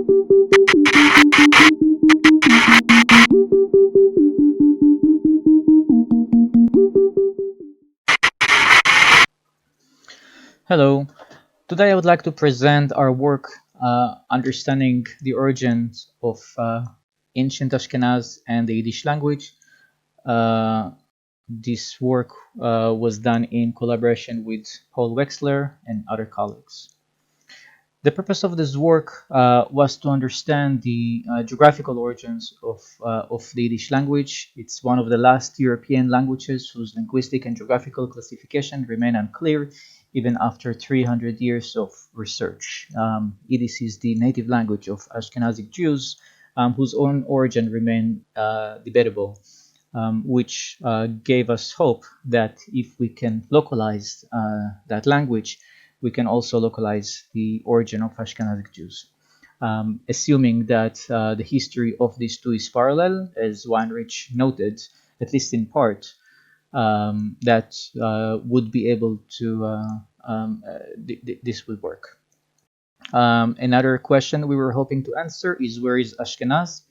Hello. Today I would like to present our work understanding the origins of ancient Ashkenaz and the Yiddish language. Uh, this work was done in collaboration with Paul Wexler and other colleagues. The purpose of this work was to understand the geographical origins of the Yiddish language. It's one of the last European languages whose linguistic and geographical classification remain unclear even after 300 years of research. Yiddish is the native language of Ashkenazic Jews, whose own origin remain debatable, which gave us hope that if we can localize that language, we can also localize the origin of Ashkenazic Jews. Assuming that the history of these two is parallel, as Weinrich noted, at least in part, that would be able to, this would work. Another question we were hoping to answer is, where is Ashkenaz?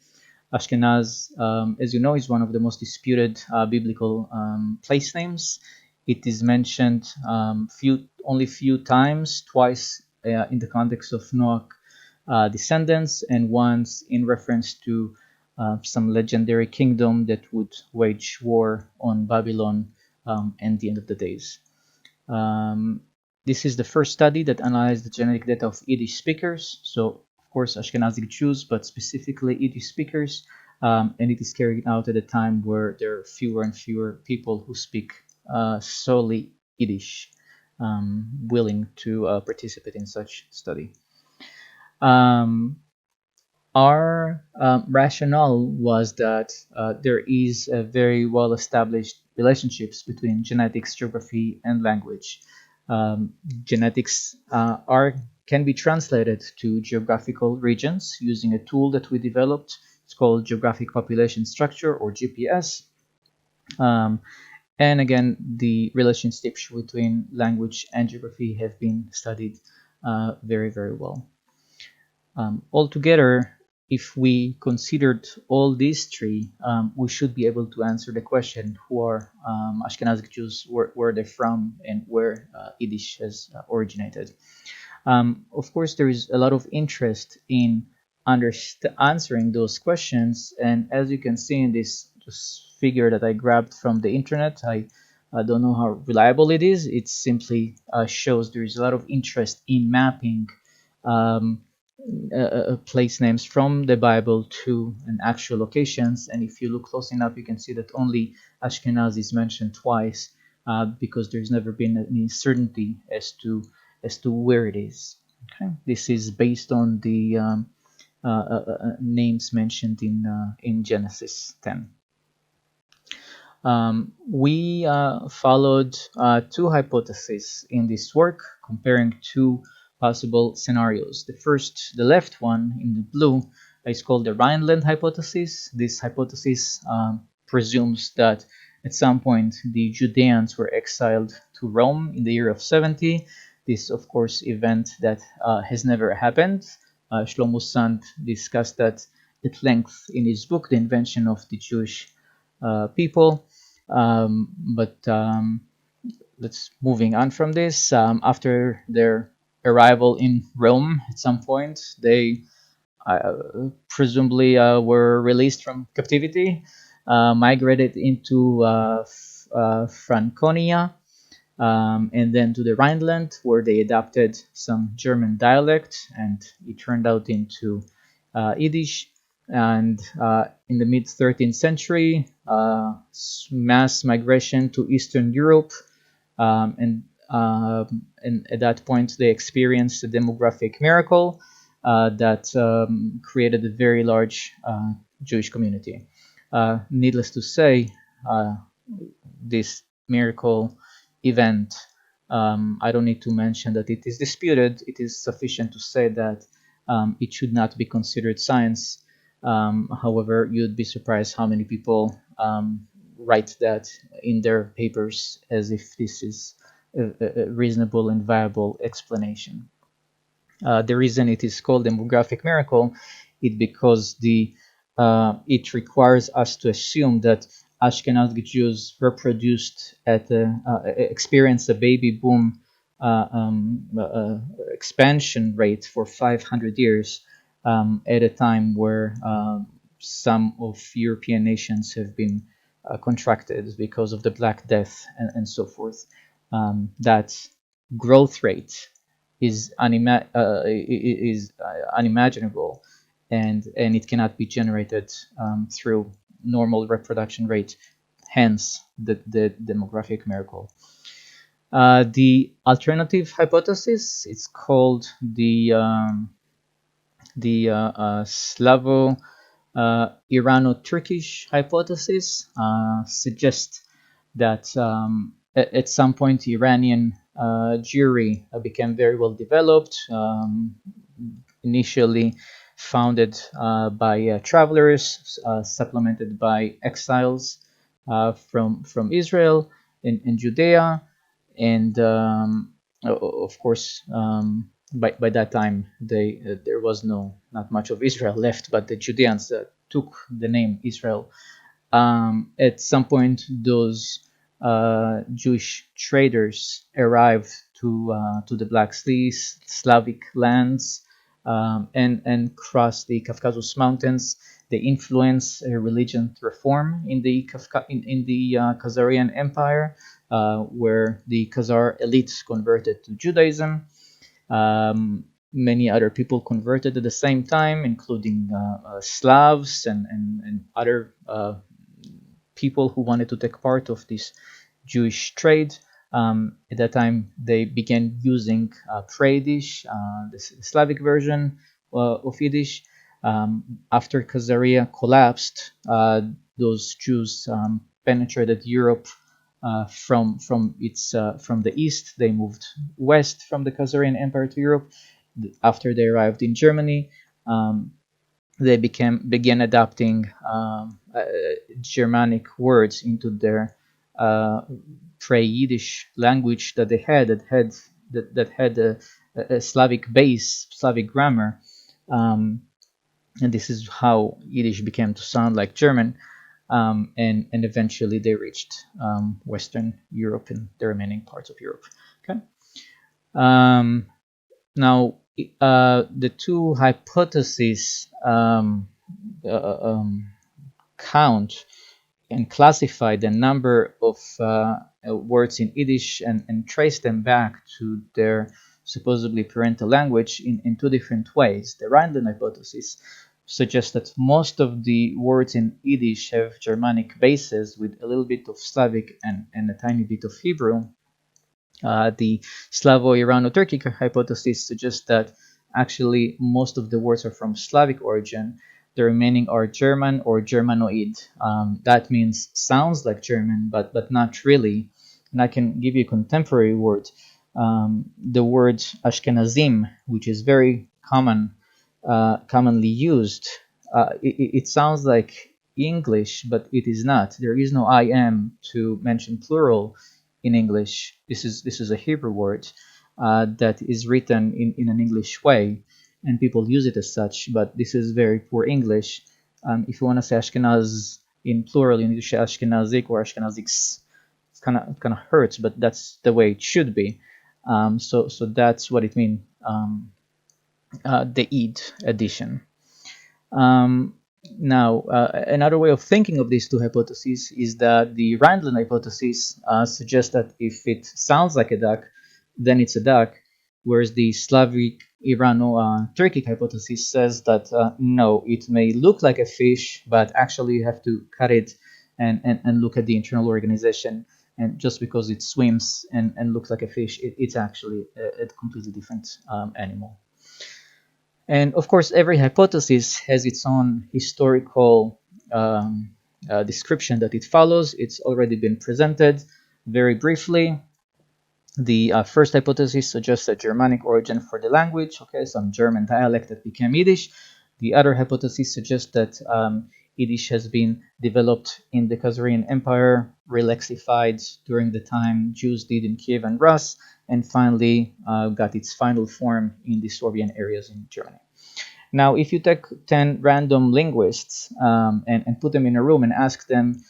Ashkenaz, as you know, is one of the most disputed biblical place names. It is mentioned only few times, twice in the context of Noach descendants, and once in reference to some legendary kingdom that would wage war on Babylon at the end of the days. This is the first study that analyzed the genetic data of Yiddish speakers, so of course Ashkenazic Jews, but specifically Yiddish speakers, and it is carried out at a time where there are fewer and fewer people who speak solely Yiddish willing to participate in such study. Our rationale was that there is a very well-established relationships between genetics, geography, and language. Genetics can be translated to geographical regions using a tool that we developed. It's called Geographic Population Structure, or GPS. And again, the relationships between language and geography have been studied very, very well. Altogether, if we considered all these three, we should be able to answer the question, who are Ashkenazic Jews, where they're from, and where Yiddish has originated. Of course, there is a lot of interest in answering those questions, and as you can see in this figure that I grabbed from the internet, I don't know how reliable it is. It simply shows there is a lot of interest in mapping place names from the Bible to an actual locations, and if you look close enough, you can see that only Ashkenaz is mentioned twice, because there's never been any certainty as to where it is. Okay, this is based on the names mentioned in Genesis 10. We followed two hypotheses in this work, comparing two possible scenarios. The left one in the blue, is called the Rhineland hypothesis. This hypothesis presumes that at some point the Judeans were exiled to Rome in the year of 70. This, of course, event that has never happened. Shlomo Sand discussed that at length in his book, The Invention of the Jewish People. Let's moving on from this. After their arrival in Rome, at some point, they presumably were released from captivity, migrated into Franconia, and then to the Rhineland, where they adopted some German dialect, and it turned out into Yiddish. And in the mid 13th century, mass migration to Eastern Europe, and at that point they experienced a demographic miracle that created a very large Jewish community. Needless to say, this miracle event, I don't need to mention that it is disputed. It is sufficient to say that it should not be considered science. However, you'd be surprised how many people write that in their papers as if this is a reasonable and viable explanation. The reason it is called demographic miracle is because it requires us to assume that Ashkenazic Jews reproduced experienced a baby boom expansion rate for 500 years at a time where some of European nations have been contracted because of the Black Death and so forth. That growth rate is unimaginable, and it cannot be generated through normal reproduction rate. Hence, the demographic miracle. The alternative hypothesis, it's called the Slavo Irano-Turkish hypothesis, suggests that at some point Iranian Jewry became very well developed, initially founded by travelers, supplemented by exiles from Israel and Judea, and of course, by that time there was not much of Israel left, but the Judeans took the name Israel. At some point, those Jewish traders arrived to the Black Sea, Slavic lands, and crossed the Caucasus Mountains. They influenced religion reform in the Khazarian Empire, where the Khazar elites converted to Judaism. Many other people converted at the same time, including Slavs and other people who wanted to take part of this Jewish trade. At that time, they began using Yiddish, the Slavic version of Yiddish. After Khazaria collapsed, those Jews penetrated Europe from the east. They moved west from the Khazarian Empire to Europe. After they arrived in Germany, they began adopting Germanic words into their pre-Yiddish language that they had that had a Slavic base, Slavic grammar, and this is how Yiddish began to sound like German. And eventually they reached Western Europe and the remaining parts of Europe. Okay. Now, the two hypotheses count and classify the number of words in Yiddish and trace them back to their supposedly parental language in two different ways. The Rhineland hypothesis suggests that most of the words in Yiddish have Germanic bases with a little bit of Slavic and a tiny bit of Hebrew. The Slavo-Irano-Turkic hypothesis suggests that actually most of the words are from Slavic origin. The remaining are German or Germanoid. That means sounds like German, but not really. And I can give you a contemporary word. The word Ashkenazim, which is very commonly used, it sounds like English, but it is not. There is no I am to mention plural in English. This is a Hebrew word that is written in an English way, and people use it as such. But this is very poor English. If you want to say Ashkenaz in plural, you need to say Ashkenazic or Ashkenazics. It kind of hurts, but that's the way it should be. So that's what it means. The id addition. Now, another way of thinking of these two hypotheses is that the Rhineland hypothesis suggests that if it sounds like a duck, then it's a duck, whereas the Slavic Irano-Turkic hypothesis says that no, it may look like a fish, but actually you have to cut it and look at the internal organization. And just because it swims and looks like a fish, it's actually a completely different animal. And of course, every hypothesis has its own historical description that it follows. It's already been presented very briefly. The first hypothesis suggests a Germanic origin for the language, okay, some German dialect that became Yiddish. The other hypothesis suggests that Yiddish has been developed in the Khazarian Empire, relexified during the time Jews did in Kiev and Rus, and finally got its final form in the Sorbian areas in Germany. Now, if you take 10 random linguists and put them in a room and ask them,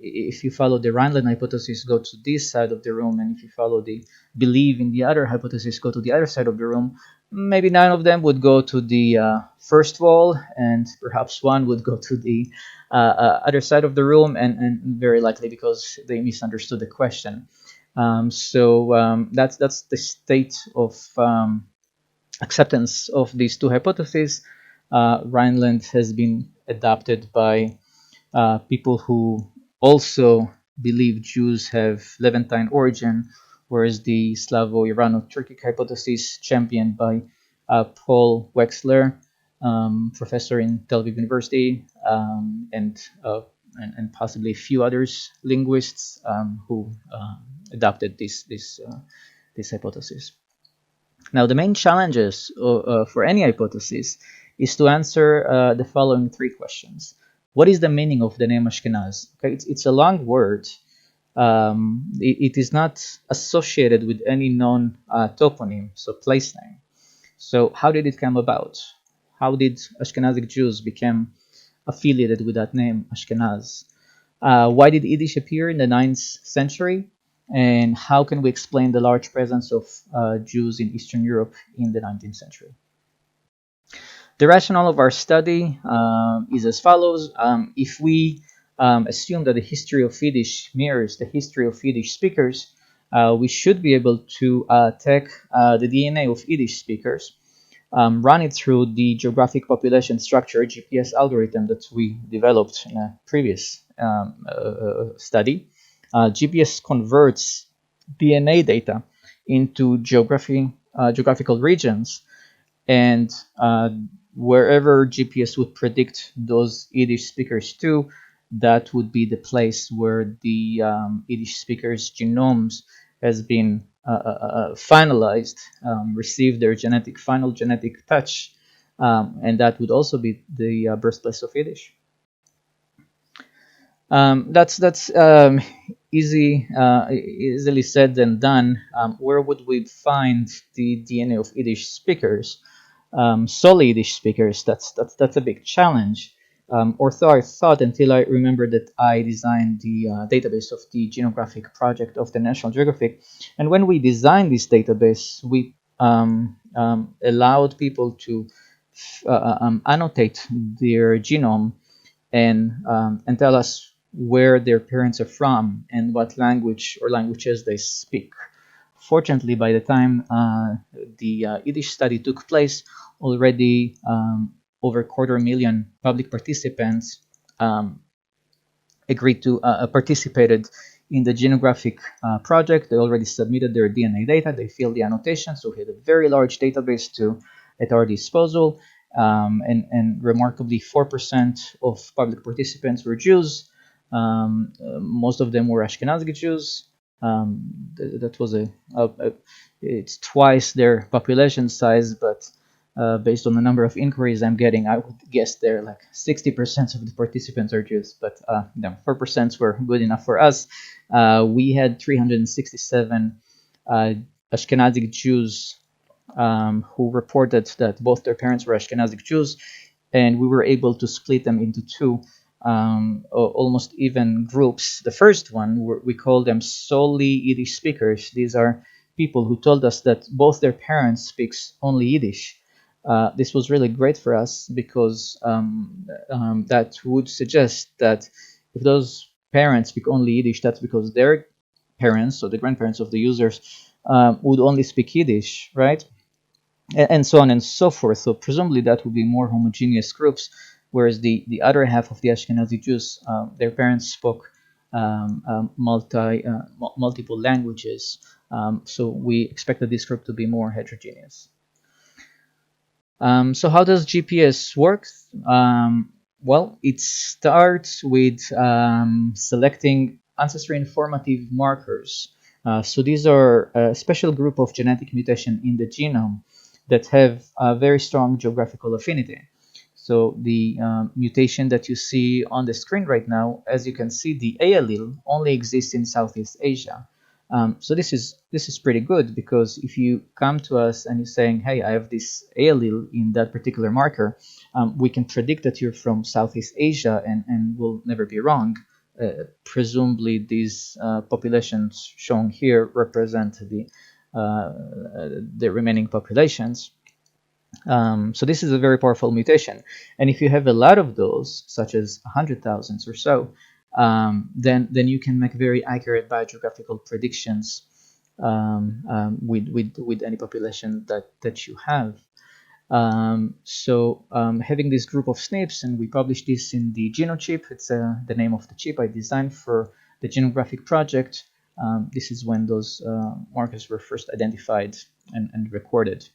if you follow the Rhineland hypothesis, go to this side of the room, and if you follow the believe in the other hypothesis, go to the other side of the room, maybe 9 of them would go to the first wall, and perhaps one would go to the other side of the room, and very likely because they misunderstood the question. That's the state of acceptance of these two hypotheses. Rhineland has been adopted by people who also believe Jews have Levantine origin, whereas the Slavo-Irano-Turkic hypothesis, championed by Paul Wexler, professor in Tel Aviv University, and possibly a few others linguists who adopted this hypothesis. Now, the main challenges for any hypothesis is to answer the following three questions. What is the meaning of the name Ashkenaz? Okay, it's a long word. It is not associated with any known toponym, so place name. So how did it come about? How did Ashkenazic Jews become affiliated with that name, Ashkenaz? Why did Yiddish appear in the 9th century? And how can we explain the large presence of Jews in Eastern Europe in the 19th century? The rationale of our study is as follows. If we assume that the history of Yiddish mirrors the history of Yiddish speakers, we should be able to take the DNA of Yiddish speakers, run it through the geographic population structure GPS algorithm that we developed in a previous study. GPS converts DNA data into geographical regions, and wherever GPS would predict those Yiddish speakers to, that would be the place where the Yiddish speakers' genomes has been finalized, received their final genetic touch, and that would also be the birthplace of Yiddish. That's easily said than done. Where would we find the DNA of Yiddish speakers? Solely Yiddish speakers. That's a big challenge. Or so I thought until I remembered that I designed the database of the genographic project of the National Geographic. And when we designed this database, we allowed people to annotate their genome and tell us where their parents are from and what language or languages they speak. Fortunately, by the time the Yiddish study took place, already over 250,000 public participants agreed to participated in the genographic project. They already submitted their DNA data. They filled the annotation, so we had a very large database at our disposal. And remarkably, 4% of public participants were Jews. Most of them were Ashkenazic Jews. That was it's twice their population size, but based on the number of inquiries I'm getting, I would guess they're like 60% of the participants are Jews, but 4% were good enough for us. We had 367 Ashkenazic Jews who reported that both their parents were Ashkenazic Jews, and we were able to split them into two almost even groups. The first one, we call them solely Yiddish speakers. These are people who told us that both their parents speaks only Yiddish. This was really great for us because that would suggest that if those parents speak only Yiddish, that's because their parents, so the grandparents of the users, would only speak Yiddish, right? And so on and so forth. So presumably that would be more homogeneous groups, whereas the other half of the Ashkenazi Jews, their parents spoke multiple languages. So we expected this group to be more heterogeneous. So how does GPS work? Well, it starts with selecting ancestry informative markers. So these are a special group of genetic mutation in the genome that have a very strong geographical affinity. So the mutation that you see on the screen right now, as you can see, the A allele only exists in Southeast Asia. So this is pretty good, because if you come to us and you're saying, hey, I have this allele in that particular marker, we can predict that you're from Southeast Asia, and we'll never be wrong. Presumably these populations shown here represent the remaining populations. So this is a very powerful mutation. And if you have a lot of those, such as 100,000 or so, then you can make very accurate biogeographical predictions with any population that you have. Having this group of SNPs, and we published this in the GenoChip. It's the name of the chip I designed for the Genographic project. This is when those markers were first identified and recorded.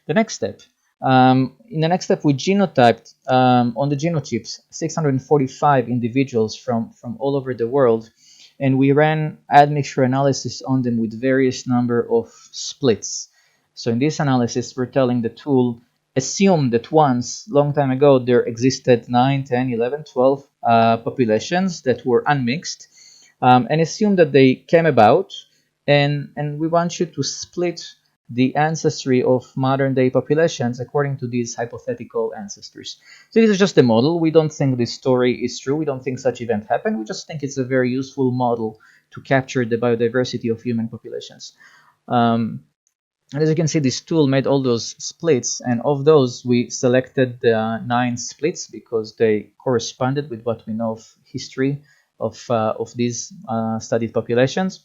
The next step. In the next step, we genotyped on the GenoChips 645 individuals from all over the world, and we ran admixture analysis on them with various number of splits. So in this analysis, we're telling the tool, assume that once, long time ago, there existed 9, 10, 11, 12 populations that were unmixed, and assume that they came about, and we want you to split the ancestry of modern day populations according to these hypothetical ancestors. So this is just a model. We don't think this story is true. We don't think such event happened. We just think it's a very useful model to capture the biodiversity of human populations. And as you can see, this tool made all those splits, and of those we selected 9 splits because they corresponded with what we know of history of these studied populations.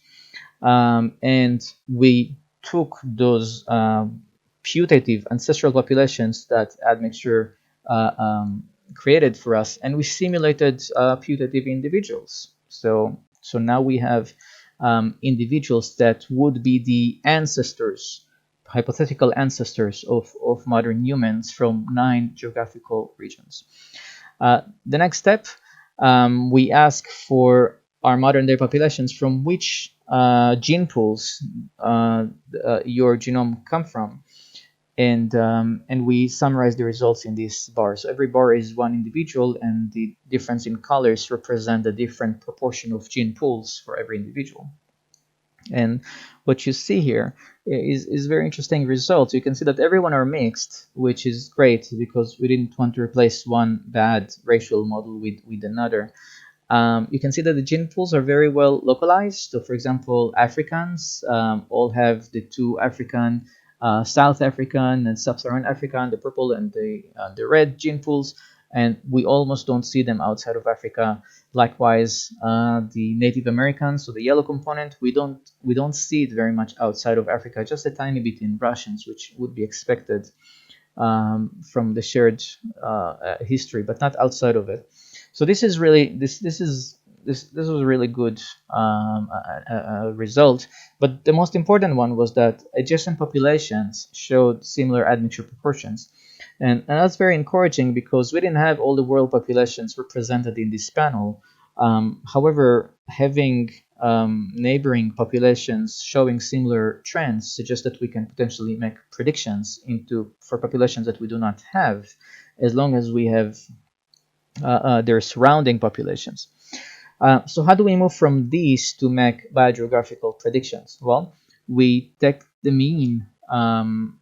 And we took those putative ancestral populations that admixture created for us, and we simulated putative individuals. So now we have individuals that would be the ancestors, hypothetical ancestors of modern humans from 9 geographical regions. The next step, we ask for our modern day populations from which gene pools your genome come from, and we summarize the results in this bar. So every bar is one individual, and the difference in colors represent a different proportion of gene pools for every individual. And what you see here is very interesting results. You can see that everyone are mixed, which is great because we didn't want to replace one bad racial model with another. You can see that the gene pools are very well localized. So, for example, Africans all have the 2 African, South African and Sub-Saharan African, the purple and the red gene pools, and we almost don't see them outside of Africa. Likewise, the Native Americans, so the yellow component, we don't see it very much outside of Africa, just a tiny bit in Russians, which would be expected from the shared history, but not outside of it. So this is really this was a really good result. But the most important one was that adjacent populations showed similar admixture proportions. And that's very encouraging because we didn't have all the world populations represented in this panel. However, having neighboring populations showing similar trends suggests that we can potentially make predictions for populations that we do not have, as long as we have their surrounding populations. So how do we move from these to make biogeographical predictions? Well, we take the mean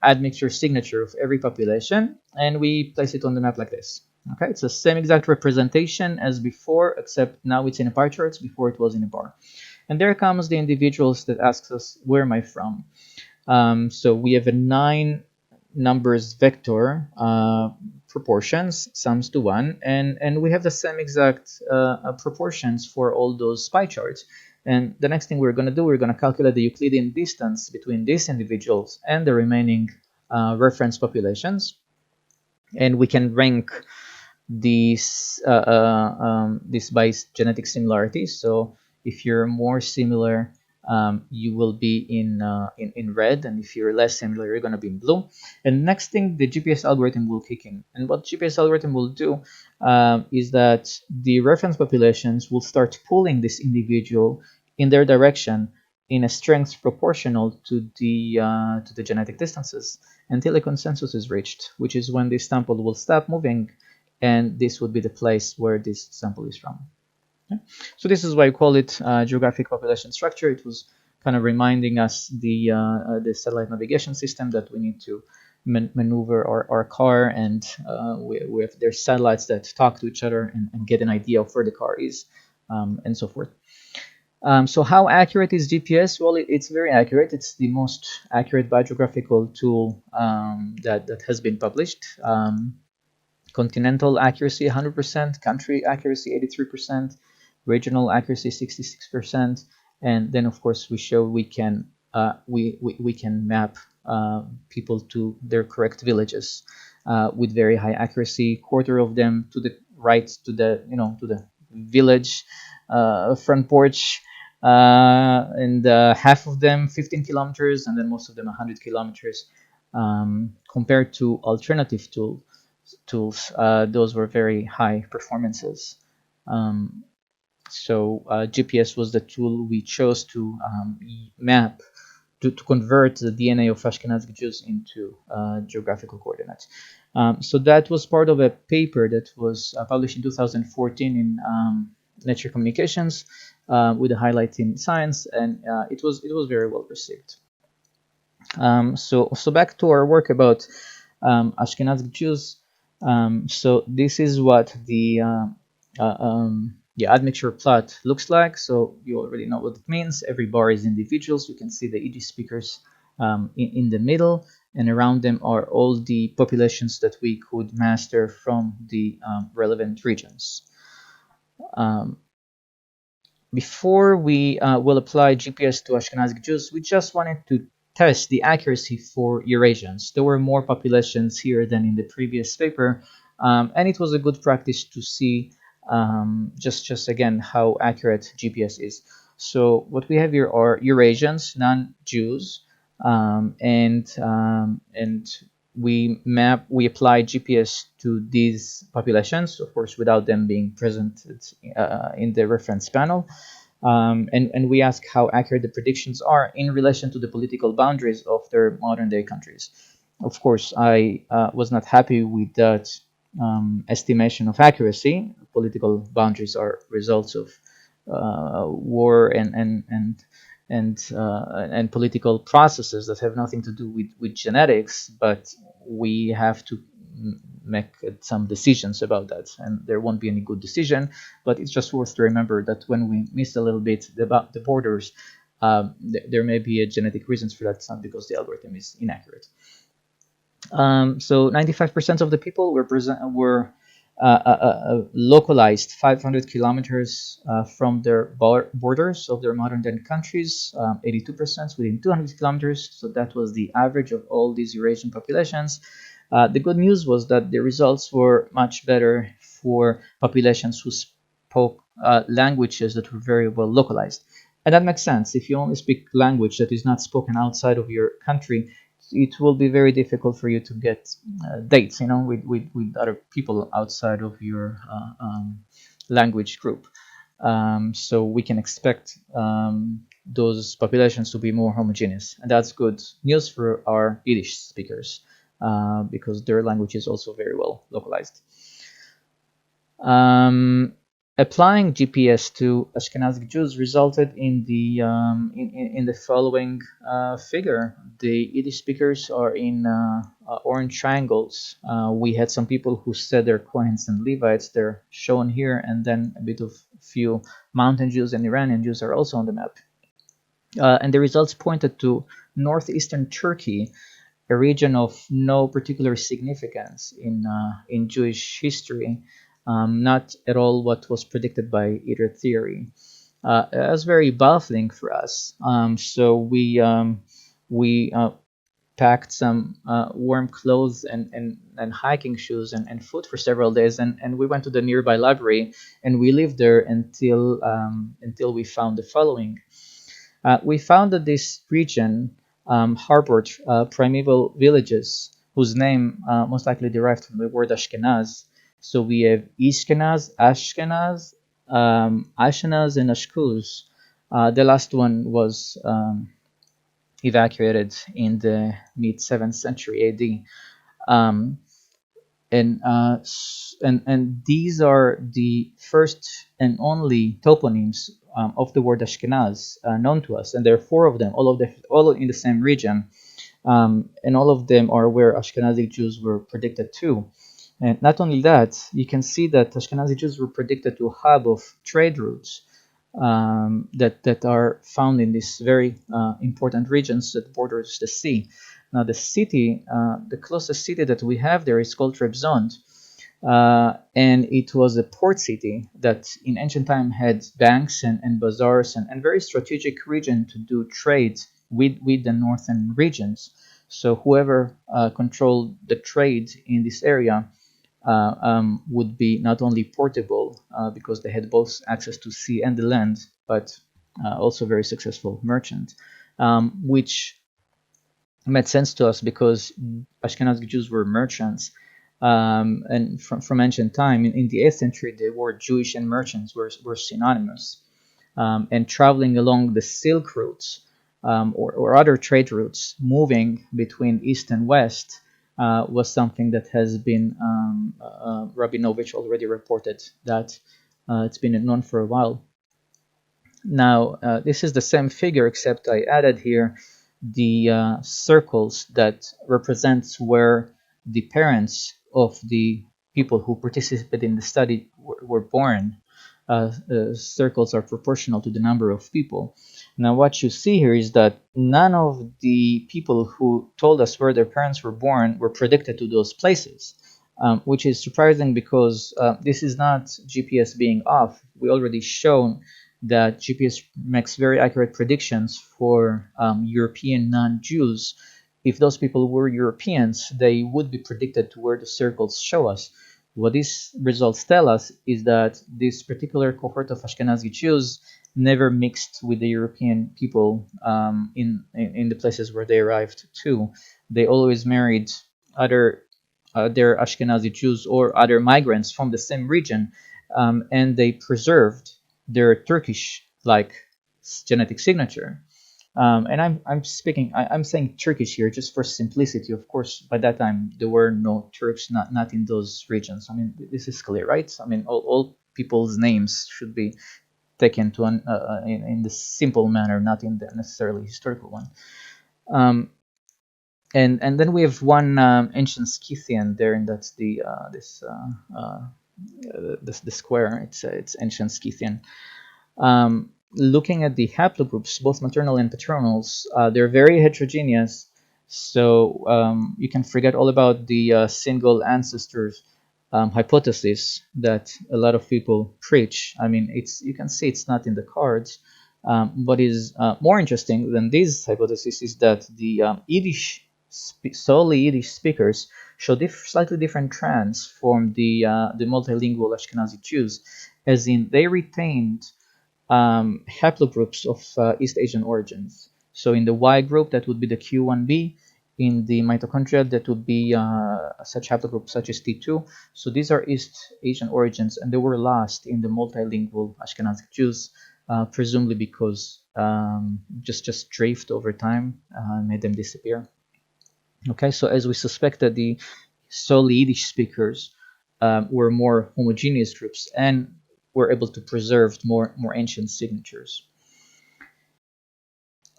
admixture signature of every population and we place it on the map like this. Okay, it's the same exact representation as before, except now it's in a pie chart. Before it was in a bar. And there comes the individuals that asks us, where am I from? So we have a 9 numbers vector proportions, sums to 1, and we have the same exact proportions for all those pie charts. And the next thing we're going to do, we're going to calculate the Euclidean distance between these individuals and the remaining reference populations, and we can rank these by genetic similarities. So if you're more similar, you will be in red, and if you're less similar, you're going to be in blue. And next thing, the GPS algorithm will kick in. And what GPS algorithm will do is that the reference populations will start pulling this individual in their direction in a strength proportional to the genetic distances until a consensus is reached, which is when this sample will stop moving, and this would be the place where this sample is from. Okay? So this is why we call it geographic population structure. It was kind of reminding us the satellite navigation system that we need to maneuver our car, and there's satellites that talk to each other and get an idea of where the car is, and so forth. So how accurate is GPS? Well, it's very accurate. It's the most accurate biogeographical tool that has been published. Continental accuracy 100%, country accuracy 83%, regional accuracy 66%, and then of course we show we can map people to their correct villages with very high accuracy. Quarter of them to the right, to the to the village front porch, and half of them 15 kilometers, and then most of them 100 kilometers. Compared to alternative tools, those were very high performances. So GPS was the tool we chose to map, to convert the DNA of Ashkenazic Jews into geographical coordinates. So that was part of a paper that was published in 2014 in Nature Communications, with a highlight in science, and it was very well received. So back to our work about Ashkenazic Jews. So this is what the admixture plot looks like. So you already know what it means. Every bar is individuals. You can see the Yiddish speakers in the middle, and around them are all the populations that we could master from the relevant regions. Before we will apply GPS to Ashkenazic Jews, we just wanted to test the accuracy for Eurasians. There were more populations here than in the previous paper, and it was a good practice to see just again how accurate GPS is. So what we have here are Eurasians, non-Jews, and we apply GPS to these populations, of course, without them being present in the reference panel. And we ask how accurate the predictions are in relation to the political boundaries of their modern day countries. Of course, I was not happy with that estimation of accuracy. Political boundaries are results of war and political processes that have nothing to do with genetics, but we have to make some decisions about that, and there won't be any good decision. But it's just worth to remember that when we miss a little bit about the borders, there may be a genetic reasons for that. It's not because the algorithm is inaccurate. So 95% of the people were localized 500 kilometers from their borders of their modern day countries, 82% within 200 kilometers. So that was the average of all these Eurasian populations. The good news was that the results were much better for populations who spoke languages that were very well localized. And that makes sense. If you only speak language that is not spoken outside of your country, it will be very difficult for you to get dates, with other people outside of your language group. So we can expect those populations to be more homogeneous, and that's good news for our Yiddish speakers because their language is also very well localized. Applying GPS to Ashkenazic Jews resulted in the following figure. The Yiddish speakers are in orange triangles. We had some people who said they're Kohens and Levites. They're shown here, and then a bit of few mountain Jews and Iranian Jews are also on the map. And the results pointed to northeastern Turkey, a region of no particular significance in Jewish history. Not at all what was predicted by either theory. It was very baffling for us. So we packed some warm clothes and hiking shoes and food for several days, and we went to the nearby library, and we lived there until we found the following. We found that this region harbored primeval villages whose name most likely derived from the word Ashkenaz. So we have Ishkenaz, Ashkenaz, Ashkenaz, and Ashkuz. The last one was evacuated in the mid 7th century AD. And these are the first and only toponyms of the word Ashkenaz known to us, and there are four of them, all in the same region, and all of them are where Ashkenazic Jews were predicted to. And not only that, you can see that Ashkenazi Jews were predicted to a hub of trade routes that are found in these very important regions that borders the sea. Now, the closest city that we have there is called Trebizond, and it was a port city that in ancient time had banks and bazaars and very strategic region to do trade with the northern regions. So whoever controlled the trade in this area would be not only portable because they had both access to sea and the land, but also very successful merchant, which made sense to us because Ashkenazi Jews were merchants. And from ancient time, in the 8th century, the word Jewish and merchants were synonymous. And traveling along the Silk routes or other trade routes, moving between East and West, was something that has been, Rabinovich already reported that it's been known for a while. Now, this is the same figure, except I added here the circles that represents where the parents of the people who participated in the study were born. Circles are proportional to the number of people. Now, what you see here is that none of the people who told us where their parents were born were predicted to those places, which is surprising because this is not GPS being off. We already shown that GPS makes very accurate predictions for European non-Jews. If those people were Europeans, they would be predicted to where the circles show us. What these results tell us is that this particular cohort of Ashkenazi Jews never mixed with the European people in the places where they arrived to. They always married other Ashkenazi Jews or other migrants from the same region, and they preserved their Turkish-like genetic signature. And I'm saying Turkish here just for simplicity. Of course, by that time there were no Turks, not in those regions. I mean, this is clear, right? I mean, all people's names should be taken to in the simple manner, not in the necessarily historical one. And then we have one ancient Scythian there, and that's the square. It's ancient Scythian. Looking at the haplogroups, both maternal and paternals, they're very heterogeneous. So you can forget all about the single ancestors hypothesis that a lot of people preach. I mean, you can see it's not in the cards. What is more interesting than this hypothesis is that the solely Yiddish speakers show slightly different trends from the multilingual Ashkenazi Jews, as in they retained haplogroups of East Asian origins. So in the Y group, that would be the Q1b. In the mitochondria, that would be such haplogroups such as T2. So these are East Asian origins, and they were lost in the multilingual Ashkenazic Jews, presumably because just drift over time made them disappear. Okay, so as we suspected, the solely Yiddish speakers were more homogeneous groups and were able to preserve more ancient signatures.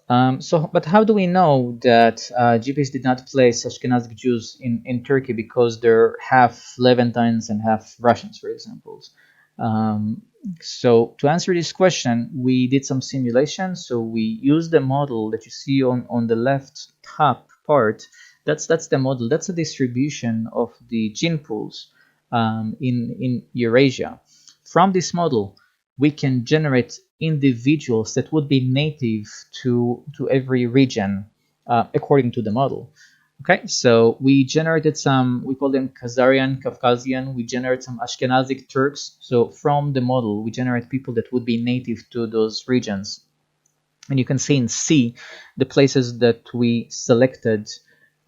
But how do we know that GPS did not place Ashkenazic Jews in Turkey because they're half Levantines and half Russians, for example? So to answer this question, we did some simulation. So we used the model that you see on the left top part. That's the model. That's a distribution of the gene pools in Eurasia. From this model, we can generate individuals that would be native to every region according to the model. Okay, so we generated some, we call them Khazarian, Caucasian. We generate some Ashkenazic Turks. So from the model, we generate people that would be native to those regions. And you can see in C the places that we selected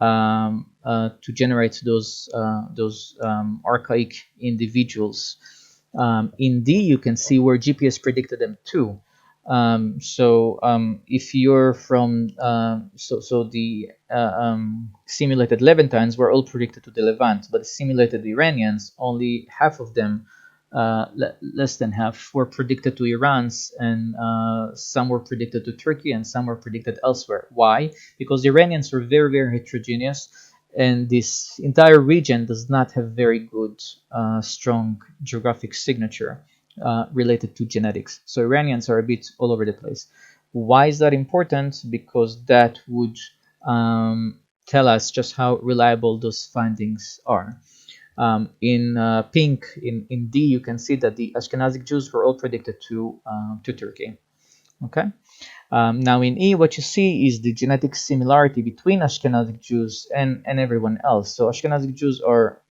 to generate those archaic individuals. In D, you can see where GPS predicted them too. If you're from the simulated Levantines were all predicted to the Levant, but the simulated Iranians, only half of them less than half were predicted to Iran, and some were predicted to Turkey, and some were predicted elsewhere. Why? Because the Iranians were very, very heterogeneous, and this entire region does not have very good, strong geographic signature related to genetics. So Iranians are a bit all over the place. Why is that important? Because that would tell us just how reliable those findings are. In pink, in D, you can see that the Ashkenazic Jews were all predicted to Turkey. Okay. Now in E, what you see is the genetic similarity between Ashkenazic Jews and everyone else. So Ashkenazic Jews are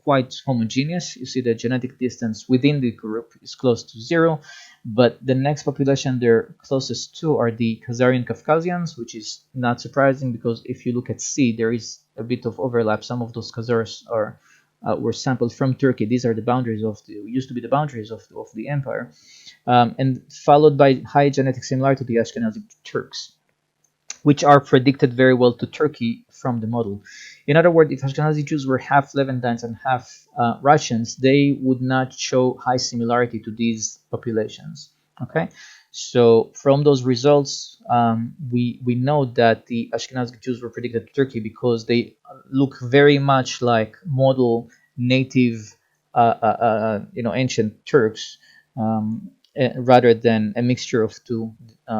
quite homogeneous. You see the genetic distance within the group is close to 0, but the next population they're closest to are the Khazarian Caucasians, which is not surprising because if you look at C, there is a bit of overlap. Some of those Khazars were sampled from Turkey. These are the boundaries used to be the boundaries of the empire. And followed by high genetic similarity to the Ashkenazi Turks, which are predicted very well to Turkey from the model. In other words, if Ashkenazi Jews were half Levantines and half Russians, they would not show high similarity to these populations. Okay, so from those results, we know that the Ashkenazi Jews were predicted to Turkey because they look very much like model native, ancient Turks. Rather than a mixture of two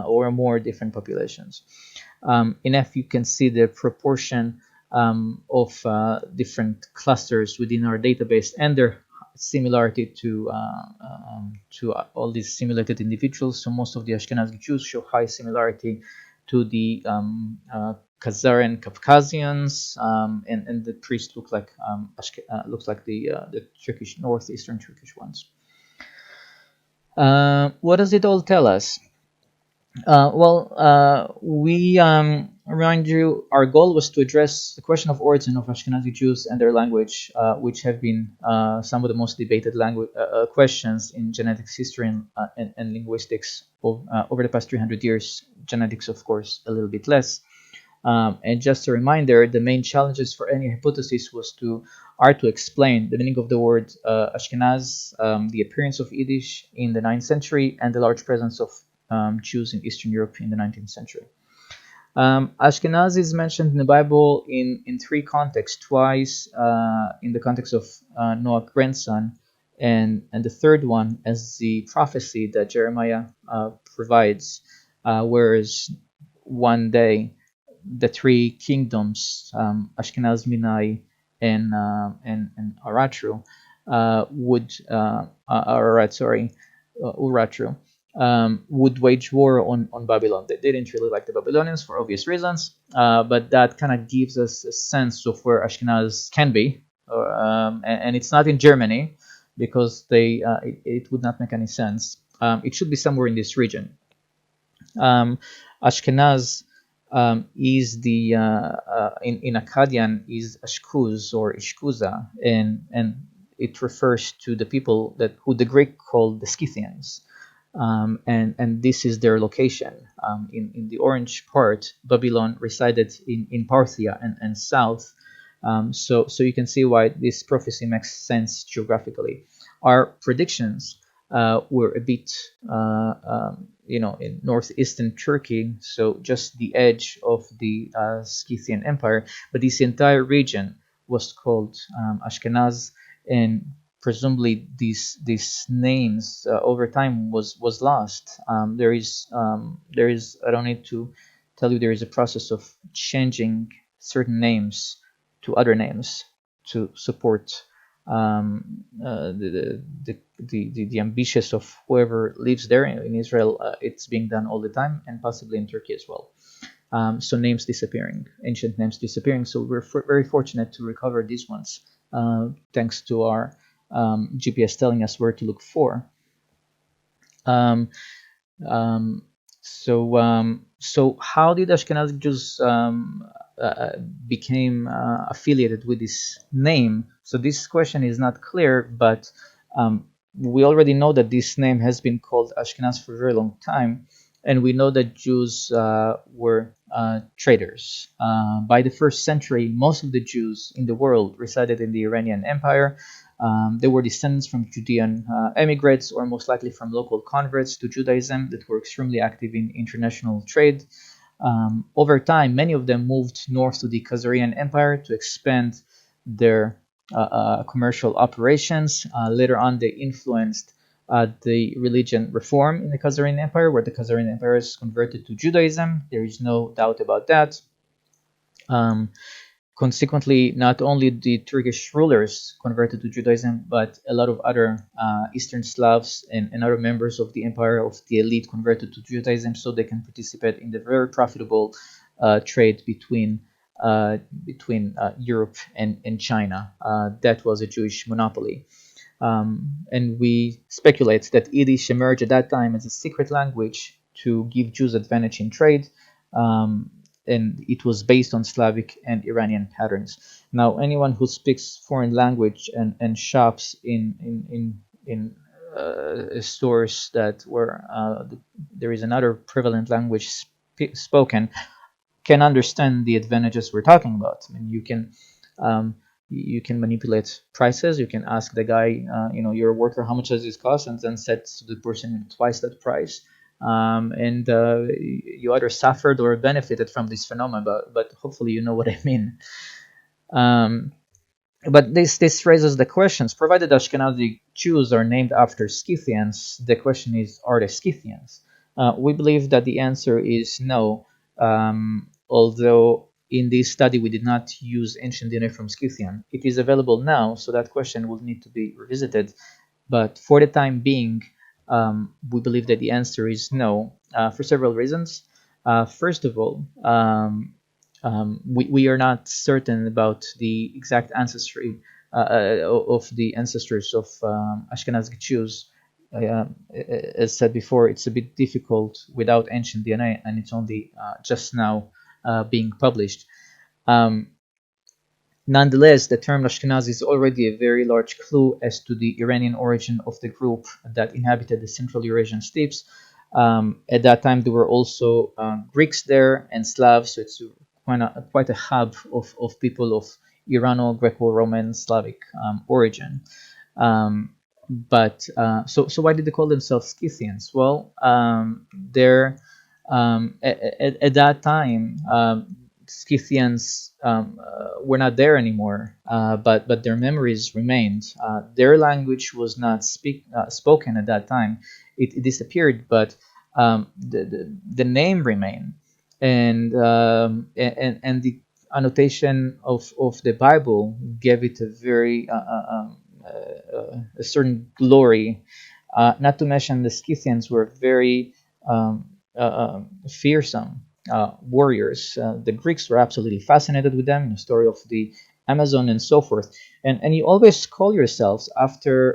or more different populations. In F, you can see the proportion of different clusters within our database and their similarity to all these simulated individuals. So most of the Ashkenazi Jews show high similarity to the Khazarian Caucasians, and the priests look like looks like the Turkish northeastern Turkish ones. What does it all tell us? We remind you our goal was to address the question of origin of Ashkenazi Jews and their language, which have been some of the most debated questions in genetics history and linguistics over the past 300 years. Genetics, of course, a little bit less. And just a reminder, the main challenges for any hypothesis are to explain the meaning of the word Ashkenaz, the appearance of Yiddish in the 9th century, and the large presence of Jews in Eastern Europe in the 19th century. Ashkenaz is mentioned in the Bible in three contexts, twice in the context of Noah's grandson, and the third one as the prophecy that Jeremiah provides, whereas one day the three kingdoms, Ashkenaz, Minai, and Aratru, Uratru, would wage war on Babylon. They didn't really like the Babylonians for obvious reasons, but that kind of gives us a sense of where Ashkenaz can be, and it's not in Germany because it would not make any sense. It should be somewhere in this region. Ashkenaz is the in Akkadian is Ashkuz or Ishkuza, and it refers to the people who the Greek called the Scythians, and this is their location. In the orange part, Babylon resided in Parthia and south. So you can see why this prophecy makes sense geographically. Our predictions were a bit in northeastern Turkey, so just the edge of the Scythian Empire, but this entire region was called Ashkenaz, and presumably these names over time was lost. There is I don't need to tell you, there is a process of changing certain names to other names to support the ambitious of whoever lives there. In Israel, it's being done all the time, and possibly in Turkey as well. So names disappearing, ancient names disappearing. So we're very fortunate to recover these ones, thanks to our GPS telling us where to look for. So how did Ashkenazic Jews became affiliated with this name? So this question is not clear, but we already know that this name has been called Ashkenaz for a very long time, and we know that Jews were traders. By the 1st century, most of the Jews in the world resided in the Iranian Empire. They were descendants from Judean emigrants, or most likely from local converts to Judaism that were extremely active in international trade. Over time, many of them moved north to the Khazarian Empire to expand their commercial operations. Later on, they influenced the religion reform in the Khazarian Empire, where the Khazarian Empire is converted to Judaism. There is no doubt about that. Um, Consequently, not only the Turkish rulers converted to Judaism, but a lot of other Eastern Slavs and other members of the empire, of the elite, converted to Judaism so they can participate in the very profitable trade between Europe and China. That was a Jewish monopoly. And we speculate that Yiddish emerged at that time as a secret language to give Jews advantage in trade, and it was based on Slavic and Iranian patterns. Now, anyone who speaks foreign language and shops in stores that where there is another prevalent language spoken can understand the advantages we're talking about. I mean, um, you can manipulate prices. You can ask the guy, you're a worker, how much does this cost, and then set to the person twice that price. And you either suffered or benefited from this phenomenon, but hopefully you know what I mean. Um, but this raises the questions. Provided Ashkenazi Jews are named after Scythians, the question is, are they Scythians? We believe that the answer is no. Although in this study we did not use ancient DNA from Scythian, it is available now, so that question will need to be revisited. But for the time being, we believe that the answer is no, for several reasons. First of all, we are not certain about the exact ancestry of the ancestors of Ashkenazic Jews. As said before, it's a bit difficult without ancient DNA, and it's only just now being published. Um, Nonetheless, the term Ashkenazi is already a very large clue as to the Iranian origin of the group that inhabited the Central Eurasian steppes. At that time, there were also Greeks there and Slavs, so it's quite a hub of people of Irano-Greco-Roman Slavic origin. So why did they call themselves Scythians? Well, at that time, Scythians were not there anymore, but their memories remained. Their language was not spoken at that time; it disappeared, but the name remained, and the annotation of the Bible gave it a very a certain glory. Not to mention the Scythians were very fearsome warriors. The Greeks were absolutely fascinated with them in the story of the Amazon and so forth. And you always call yourselves after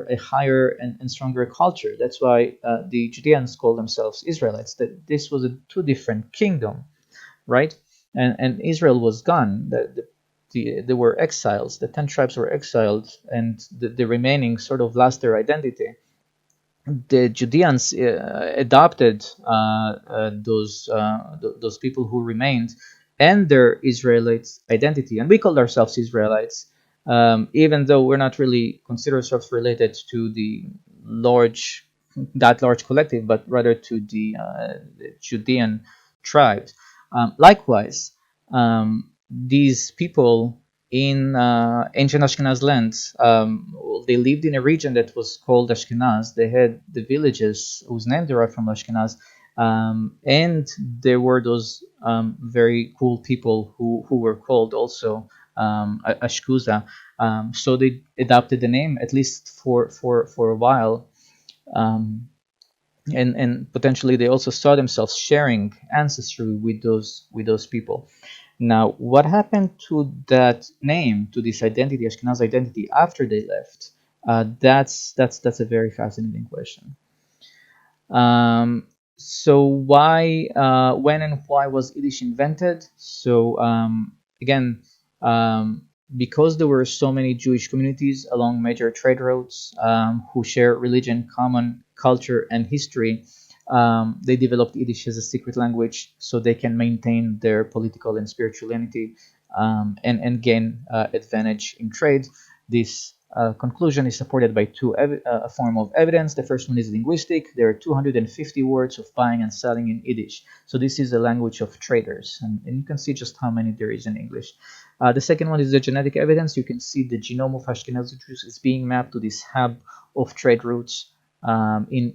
a higher and stronger culture. That's why the Judeans call themselves Israelites. That this was a two different kingdom, right? And Israel was gone. They were exiles. The 10 tribes were exiled, and the remaining sort of lost their identity. The Judeans adopted those people who remained and their Israelite identity, and we called ourselves Israelites, even though we're not really consider ourselves related to large that large collective, but rather to the Judean tribes. Likewise, these people in ancient Ashkenaz lands, they lived in a region that was called Ashkenaz. They had the villages whose name derived from Ashkenaz, and there were those very cool people who were called also Ashkuza. So they adopted the name at least for a while. And potentially they also saw themselves sharing ancestry with those people. Now, what happened to that name, to this identity, Ashkenaz identity, after they left? That's a very fascinating question. So when and why was Yiddish invented? So again, because there were so many Jewish communities along major trade routes who share religion, common culture, and history, they developed Yiddish as a secret language so they can maintain their political and spiritual unity, and gain advantage in trade. This conclusion is supported by a form of evidence. The first one is linguistic. There are 250 words of buying and selling in Yiddish. So this is a language of traders, and you can see just how many there is in English. The second one is the genetic evidence. You can see the genome of Ashkenazi Jews is being mapped to this hub of trade routes in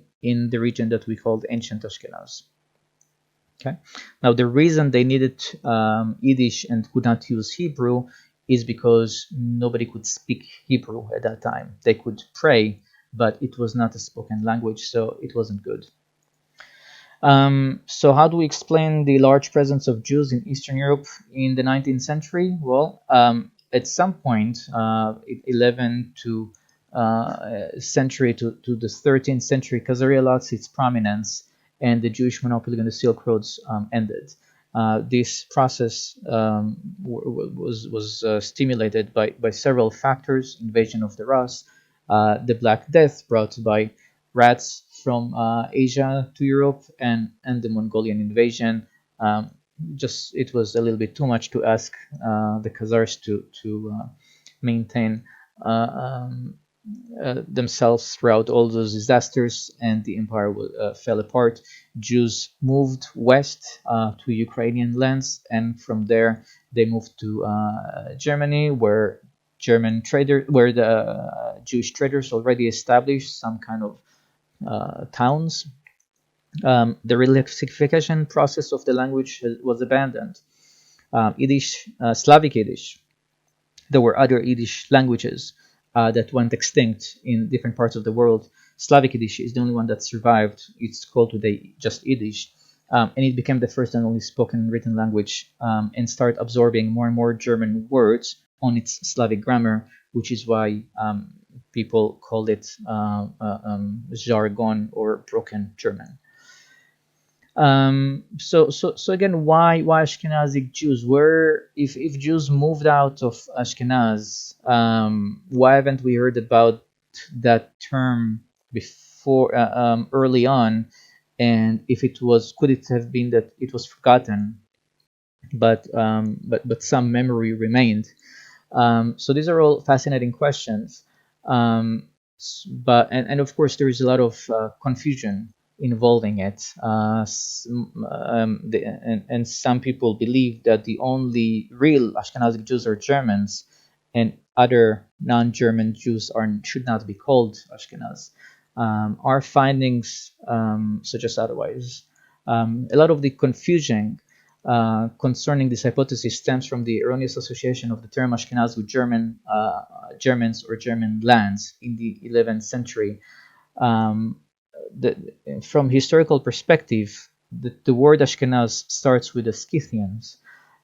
the region that we called ancient Ashkenaz. Okay. Now the reason they needed Yiddish and could not use Hebrew is because nobody could speak Hebrew at that time. They could pray, but it was not a spoken language, so it wasn't good. So how do we explain the large presence of Jews in Eastern Europe in the 19th century? Well, at some point, 11 to century to the 13th century, Khazariya lost its prominence, and the Jewish monopoly on the Silk Roads ended. This process was stimulated by several factors: invasion of the Rus, the Black Death brought by rats from Asia to Europe, and the Mongolian invasion. Just it was a little bit too much to ask the Khazars to maintain themselves throughout all those disasters, and the empire fell apart. Jews moved west to Ukrainian lands, and from there they moved to Germany, where the Jewish traders already established some kind of towns. The lexification process of the language was abandoned. Yiddish, Slavic Yiddish. There were other Yiddish languages that went extinct in different parts of the world. Slavic Yiddish is the only one that survived. It's called today just Yiddish. And it became the first and only spoken written language, and started absorbing more and more German words on its Slavic grammar, which is why people called it jargon or broken German. So again, why Ashkenazic Jews? If Jews moved out of Ashkenaz, why haven't we heard about that term before early on? And if it was, could it have been that it was forgotten, but some memory remained? So these are all fascinating questions, but of course there is a lot of confusion involving it. And some people believe that the only real Ashkenazic Jews are Germans, and other non-German Jews should not be called Ashkenaz. Our findings suggest otherwise. A lot of the confusion concerning this hypothesis stems from the erroneous association of the term Ashkenaz with Germans or German lands in the 11th century. From historical perspective, the word Ashkenaz starts with the Scythians,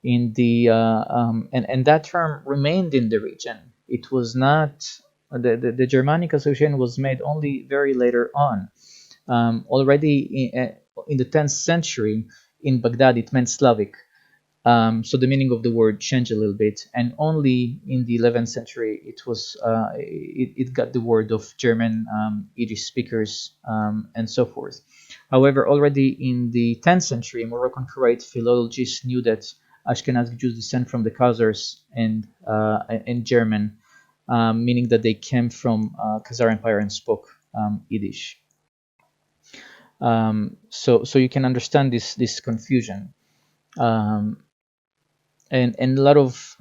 and that term remained in the region. It was not the Germanic association was made only very later on. Already in the 10th century in Baghdad, it meant Slavic. So the meaning of the word changed a little bit, and only in the 11th century it got the word of German, Yiddish speakers, and so forth. However, already in the 10th century, Moroccan Karaite philologists knew that Ashkenazi Jews descend from the Khazars and German, meaning that they came from Khazar Empire and spoke Yiddish. So you can understand this confusion. And a lot of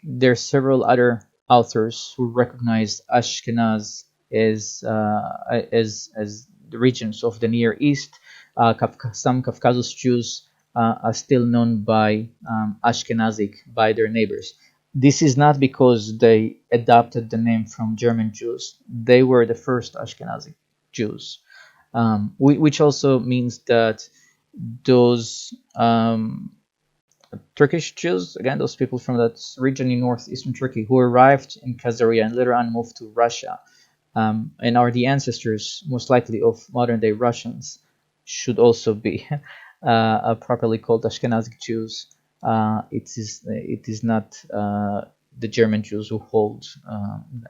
there are several other authors who recognize Ashkenaz as the regions of the Near East. Some Caucasus Jews are still known by Ashkenazic by their neighbors. This is not because they adopted the name from German Jews. They were the first Ashkenazic Jews, which also means that those Turkish Jews, again, those people from that region in northeastern Turkey who arrived in Khazaria and later on moved to Russia, and are the ancestors, most likely, of modern-day Russians, should also be properly called Ashkenazic Jews. It is not the German Jews who hold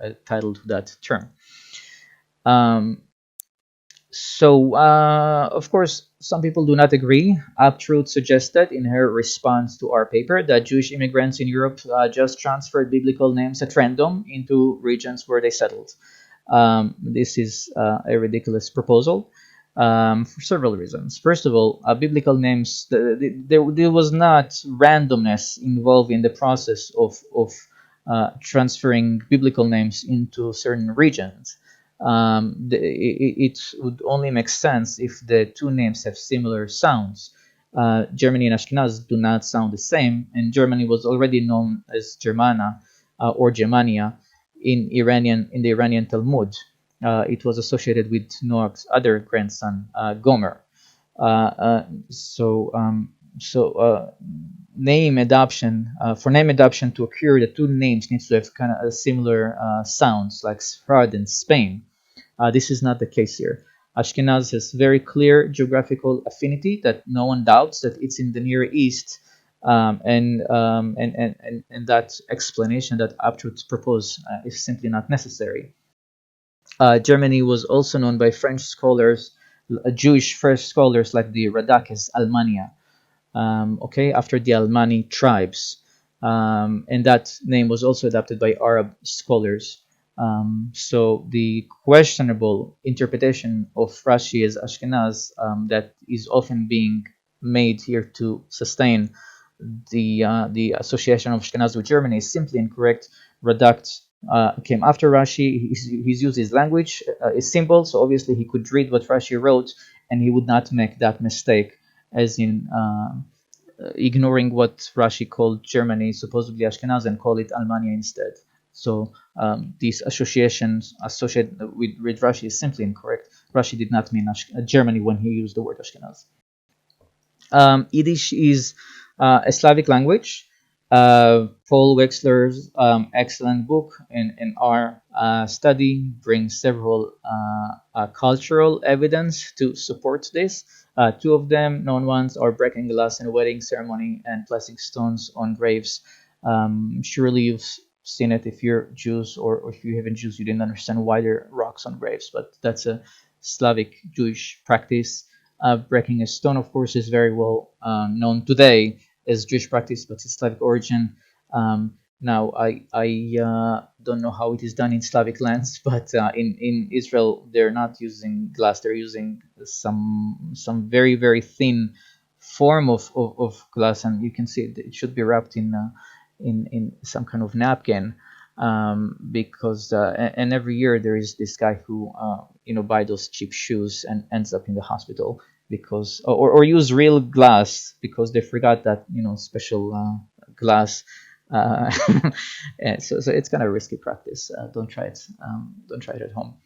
a title to that term. Of course, some people do not agree. Uptruth suggested in her response to our paper that Jewish immigrants in Europe just transferred biblical names at random into regions where they settled. This is a ridiculous proposal for several reasons. First of all, biblical names, there was not randomness involved in the process of transferring biblical names into certain regions. It would only make sense if the two names have similar sounds. Germany and Ashkenaz do not sound the same, and Germany was already known as Germana or Germania in the Iranian Talmud. It was associated with Noach's other grandson, Gomer. Uh, uh, so um, so name adoption for name adoption to occur, the two names needs to have kind of a similar sounds like Sfarad and Spain. This is not the case here. Ashkenaz has very clear geographical affinity that no one doubts that it's in the Near East, and that explanation that Uptruth proposed is simply not necessary. Germany was also known by French scholars, Jewish French scholars like the Radak as Almania, okay, after the Almani tribes. And that name was also adopted by Arab scholars. So the questionable interpretation of Rashi as Ashkenaz that is often being made here to sustain the association of Ashkenaz with Germany is simply incorrect. Radak came after Rashi. He's used his language, his symbol, so obviously he could read what Rashi wrote, and he would not make that mistake, as in ignoring what Rashi called Germany, supposedly Ashkenaz, and call it Almania instead. So these associations associated with Rashi is simply incorrect. Rashi did not mean Germany when he used the word Ashkenaz. Yiddish is a Slavic language. Paul Wexler's excellent book in our study brings several cultural evidence to support this. Two of them, known ones, are breaking glass in a wedding ceremony and placing stones on graves. Surely you've seen it if you're Jews, or if you haven't Jews, you didn't understand why there are rocks on graves, but that's a Slavic Jewish practice. Breaking a stone, of course, is very well known today as Jewish practice, but it's Slavic origin. Now, I don't know how it is done in Slavic lands, but in Israel, they're not using glass. They're using some very, very thin form of glass, and you can see it should be wrapped in some kind of napkin, because and every year there is this guy who buy those cheap shoes and ends up in the hospital because or use real glass because they forgot that special glass. uh, so it's kind of risky practice. Don't try it. Don't try it at home.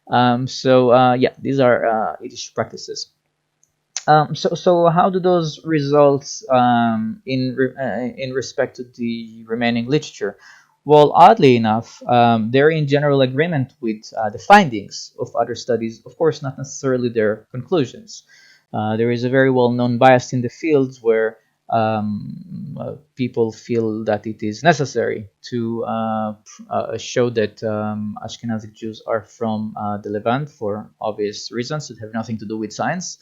Yeah, these are Yiddish practices. So how do those results in respect to the remaining literature? Well, oddly enough, they're in general agreement with the findings of other studies. Of course, not necessarily their conclusions. There is a very well-known bias in the field where people feel that it is necessary to show that Ashkenazic Jews are from the Levant for obvious reasons that have nothing to do with science.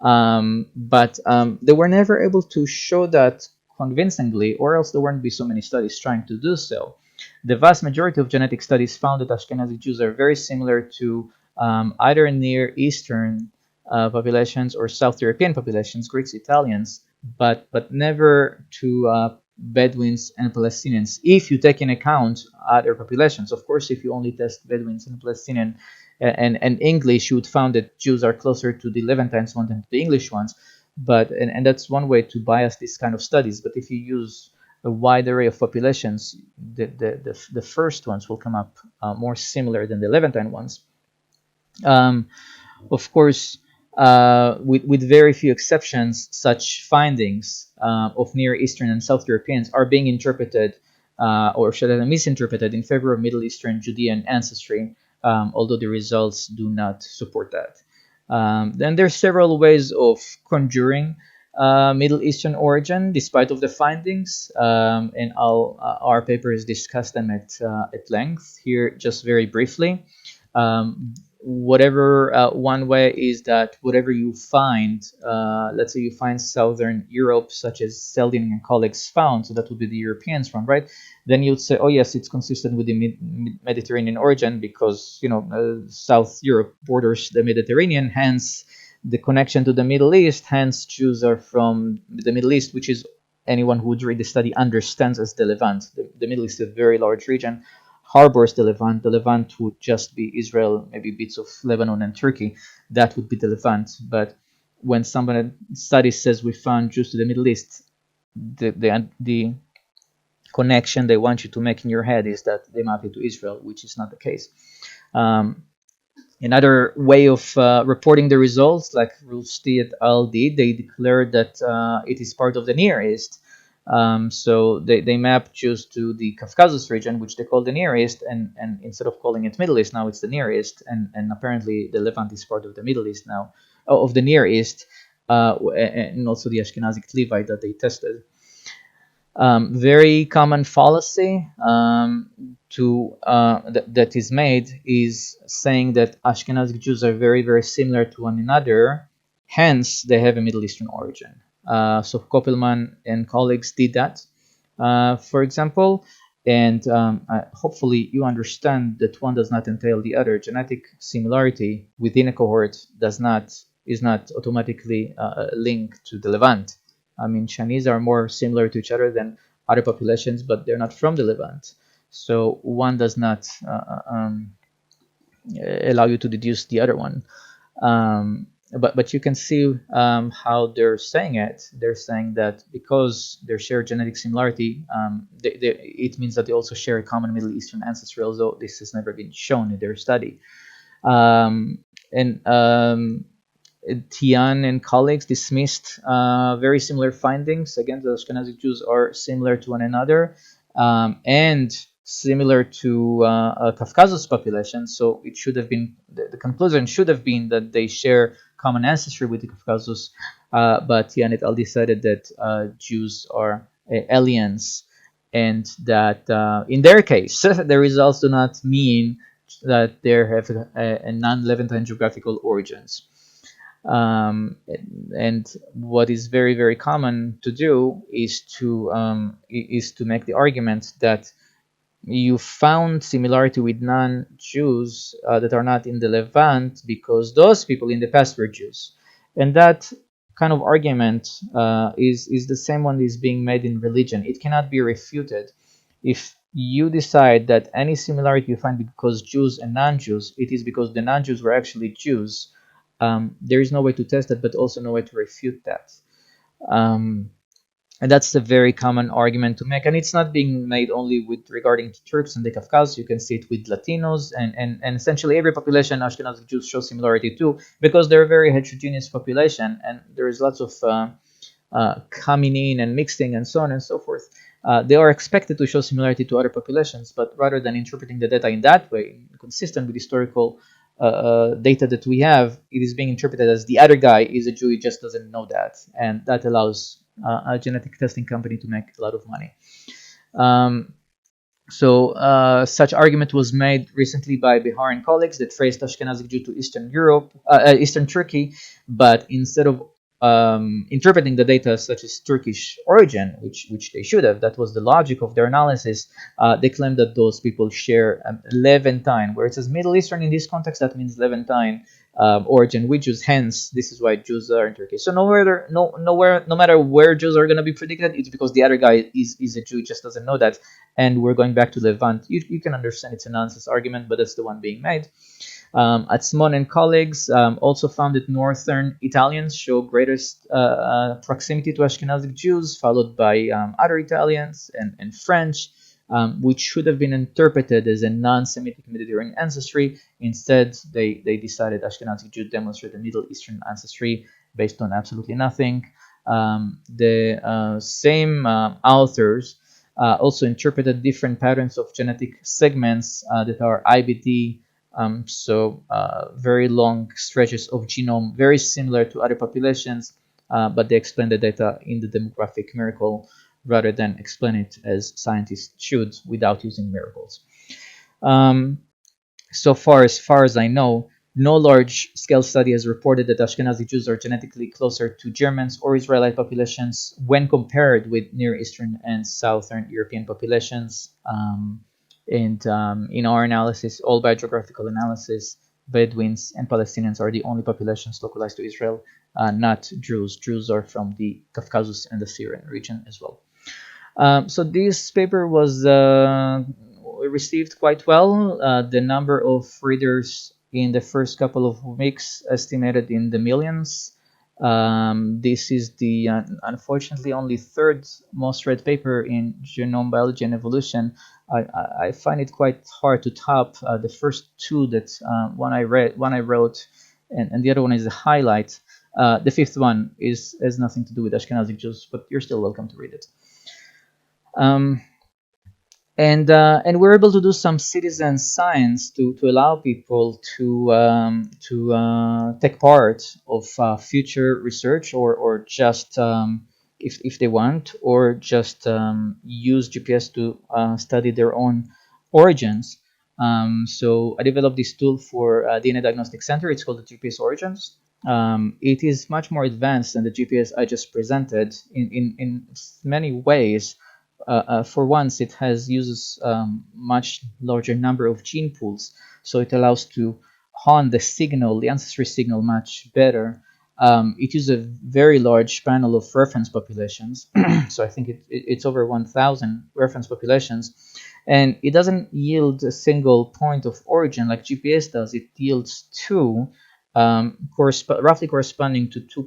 But they were never able to show that convincingly, or else there wouldn't be so many studies trying to do so. The vast majority of genetic studies found that Ashkenazi Jews are very similar to either Near Eastern populations or South European populations, Greeks, Italians, but never to Bedouins and Palestinians. If you take in account other populations, of course, if you only test Bedouins and Palestinian and English, you would find that Jews are closer to the Levantines one than to the English ones. And that's one way to bias these kind of studies. But if you use a wide array of populations, the first ones will come up more similar than the Levantine ones. Um, of course, with very few exceptions, such findings of Near Eastern and South Europeans are being interpreted, or should I say misinterpreted, in favor of Middle Eastern Judean ancestry, although the results do not support that. Then there's several ways of conjuring Middle Eastern origin, despite of the findings, and our papers discuss them at length here, just very briefly. whatever one way is that whatever you find, let's say you find Southern Europe, such as Selden and colleagues found, so that would be the Europeans one, right? Then you'd say, oh yes, it's consistent with the Mediterranean origin because South Europe borders the Mediterranean, hence the connection to the Middle East. Hence, Jews are from the Middle East, which is anyone who would read the study understands as the Levant. The Middle East is a very large region, harbors the Levant. The Levant would just be Israel, maybe bits of Lebanon and Turkey. That would be the Levant. But when somebody study says we found Jews to the Middle East, the connection they want you to make in your head is that they map it to Israel, which is not the case. Um, Another way of reporting the results, like Rusti et al. Did, they declared that it is part of the Near East. So they map Jews to the Caucasus region, which they call the Near East, and instead of calling it Middle East, now it's the Near East, and apparently the Levant is part of the Middle East now, of the Near East, and also the Ashkenazic Levite that they tested. Very common fallacy that is made is saying that Ashkenazic Jews are very, very similar to one another, hence they have a Middle Eastern origin. So Koppelman and colleagues did that, for example, and hopefully you understand that one does not entail the other. Genetic similarity within a cohort is not automatically linked to the Levant. I mean, Chinese are more similar to each other than other populations, but they're not from the Levant. So one does not allow you to deduce the other one. But you can see how they're saying it. They're saying that because they share genetic similarity, it means that they also share a common Middle Eastern ancestry, although this has never been shown in their study. Tian and colleagues dismissed very similar findings. Again, the Ashkenazic Jews are similar to one another and similar to a Caucasus population. So it should have been, the conclusion should have been that they share common ancestry with the Caucasus. But Tian et al. Decided that Jews are aliens, and that in their case, the results do not mean that they have a non-Levantine geographical origins. And what is very, very common to do is to make the argument that you found similarity with non-Jews that are not in the Levant because those people in the past were Jews, and that kind of argument is the same one that is being made in religion. It cannot be refuted. If you decide that any similarity you find because Jews and non-Jews, it is because the non-Jews were actually Jews. There is no way to test that, but also no way to refute that. And that's a very common argument to make. And it's not being made only with regarding to Turks and the Caucasus. You can see it with Latinos and essentially every population Ashkenazi Jews show similarity to, because they're a very heterogeneous population and there is lots of coming in and mixing and so on and so forth. They are expected to show similarity to other populations, but rather than interpreting the data in that way, consistent with historical data that we have, it is being interpreted as the other guy is a Jew, he just doesn't know that. And that allows a genetic testing company to make a lot of money. Such argument was made recently by Bihar and colleagues that traced Ashkenazic Jew to Eastern Europe, Eastern Turkey, but instead of interpreting the data such as Turkish origin, which they should have, that was the logic of their analysis, they claimed that those people share Levantine, where it says Middle Eastern in this context, that means Levantine origin with Jews. Hence, this is why Jews are in Turkey. So no matter where Jews are going to be predicted, it's because the other guy is a Jew, he just doesn't know that. And we're going back to Levant. You can understand it's a nonsense argument, but that's the one being made. Atzmon and colleagues also found that Northern Italians show greatest proximity to Ashkenazic Jews, followed by other Italians and French, which should have been interpreted as a non-Semitic Mediterranean ancestry. Instead, they decided Ashkenazic Jews demonstrate a Middle Eastern ancestry based on absolutely nothing. The same authors also interpreted different patterns of genetic segments that are IBD, very long stretches of genome, very similar to other populations, but they explain the data in the demographic miracle rather than explain it as scientists should without using miracles. So far as I know, No large-scale study has reported that Ashkenazi Jews are genetically closer to Germans or Israelite populations when compared with Near Eastern and Southern European populations. In our analysis, all biogeographical analysis, Bedouins and Palestinians are the only populations localized to Israel, not Druze. Druze are from the Caucasus and the Syrian region as well. So this paper was received quite well. The number of readers in the first couple of weeks estimated in the millions. This is the unfortunately only third most read paper in Genome Biology and Evolution. I find it quite hard to top the first two that one I wrote, and the other one is a highlight. The fifth one has nothing to do with Ashkenazic Jews, but you're still welcome to read it. Um, and we're able to do some citizen science to allow people to take part of future research or just if they want, or just use GPS to study their own origins. So I developed this tool for DNA Diagnostic Center. It's called the GPS Origins. It is much more advanced than the GPS I just presented in many ways. For once, it uses much larger number of gene pools, so it allows to hone the signal, the ancestry signal, much better. It uses a very large panel of reference populations, so I think it's over 1,000 reference populations, and it doesn't yield a single point of origin like GPS does. It yields two, roughly corresponding to two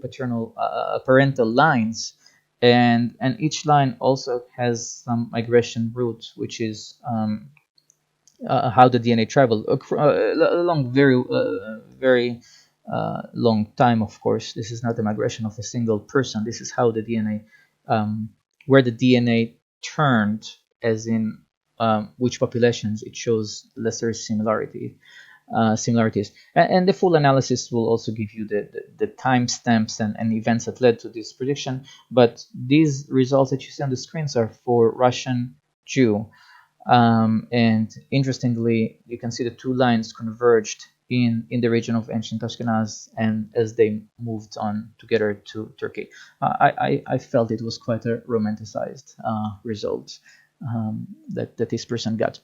parental lines. And each line also has some migration route, which is how the DNA traveled along very long time. Of course, this is not the migration of a single person. This is how the DNA, where the DNA turned, as in which populations it shows lesser similarities. And the full analysis will also give you the timestamps and events that led to this prediction. But these results that you see on the screens are for Russian Jew. And interestingly, you can see the two lines converged in the region of ancient Ashkenaz, and as they moved on together to Turkey. I felt it was quite a romanticized result that this person got.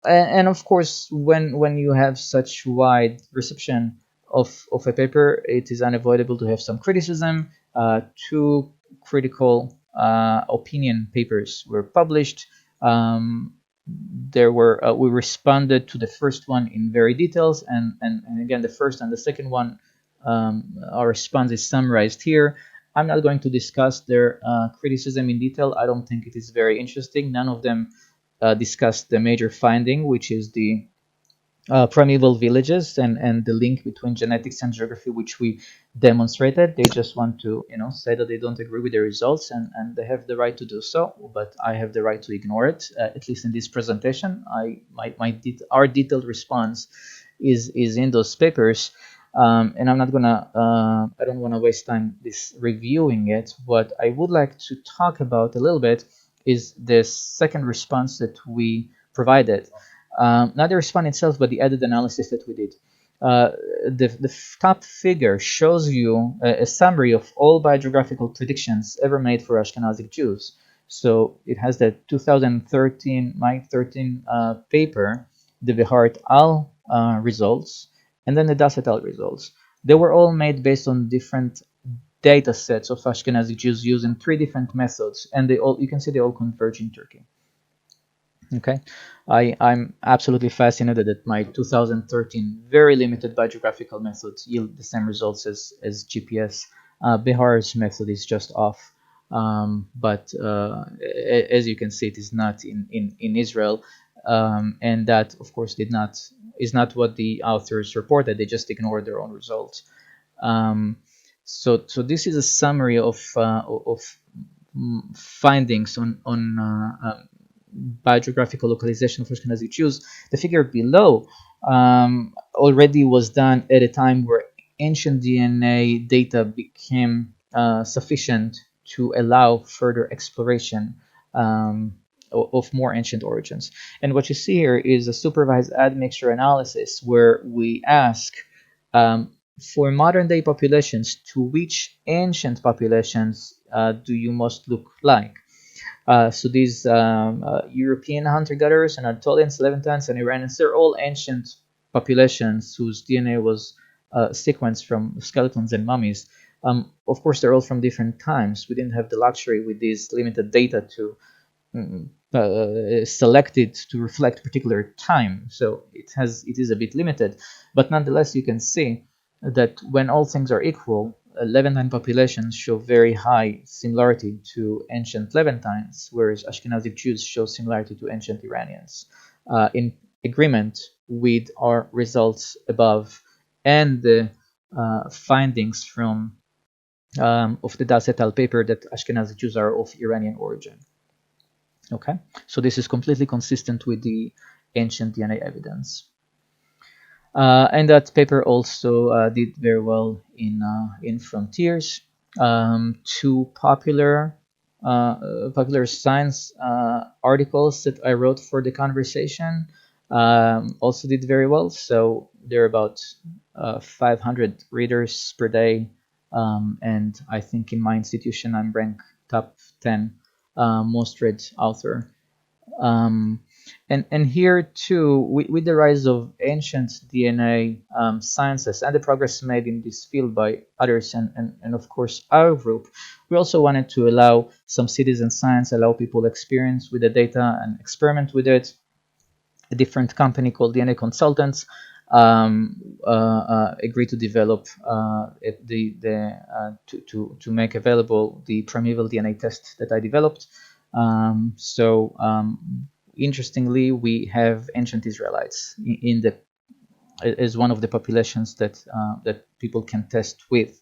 And of course, when you have such wide reception of a paper, it is unavoidable to have some criticism. Two critical opinion papers were published. We responded to the first one in very details, and again, the first and the second one, our response is summarized here. I'm not going to discuss their criticism in detail. I don't think it is very interesting. None of them discussed the major finding, which is the primeval villages and the link between genetics and geography, which we demonstrated. They just want to say that they don't agree with the results, and they have the right to do so, but I have the right to ignore it, at least in this presentation. Our detailed response is in those papers, and I'm not gonna I don't want to waste time reviewing it. What I would like to talk about a little bit is the second response that we provided. Not the response itself, but the added analysis that we did. The top figure shows you a summary of all biogeographical predictions ever made for Ashkenazic Jews. So it has the 2013 paper, the Behar et al. Results, and then the Das et al. Results. They were all made based on different data sets of Ashkenazic Jews using three different methods, and you can see they all converge in Turkey. Okay, I'm absolutely fascinated that my 2013 very limited biogeographical methods yield the same results as GPS. Behar's method is just off, but as you can see, it is not in Israel, and that of course is not what the authors reported. They just ignored their own results. So this is a summary of findings on biogeographical localization of Ashkenazi Jews. The figure below already was done at a time where ancient DNA data became sufficient to allow further exploration of more ancient origins. And what you see here is a supervised admixture analysis where we ask for modern day populations, to which ancient populations do you most look like? So these European hunter-gatherers and Anatolians, Levantines, and Iranians, they're all ancient populations whose DNA was sequenced from skeletons and mummies. Of course, they're all from different times. We didn't have the luxury with these limited data to select it to reflect particular time. So it is a bit limited, but nonetheless, you can see that when all things are equal, Levantine populations show very high similarity to ancient Levantines, whereas Ashkenazic Jews show similarity to ancient Iranians, in agreement with our results above and the findings from of the Das et al. Paper that Ashkenazic Jews are of Iranian origin. Okay, so this is completely consistent with the ancient DNA evidence. And that paper also did very well in Frontiers. Two popular science articles that I wrote for the conversation also did very well. So there are about 500 readers per day, and I think in my institution I'm ranked top 10 most read author. And here too, with the rise of ancient DNA sciences and the progress made in this field by others and of course our group, we also wanted to allow some citizen science, allow people experience with the data and experiment with it. A different company called DNA Consultants agreed to develop to make available the primeval DNA test that I developed. Interestingly, we have ancient Israelites in the as one of the populations that people can test with.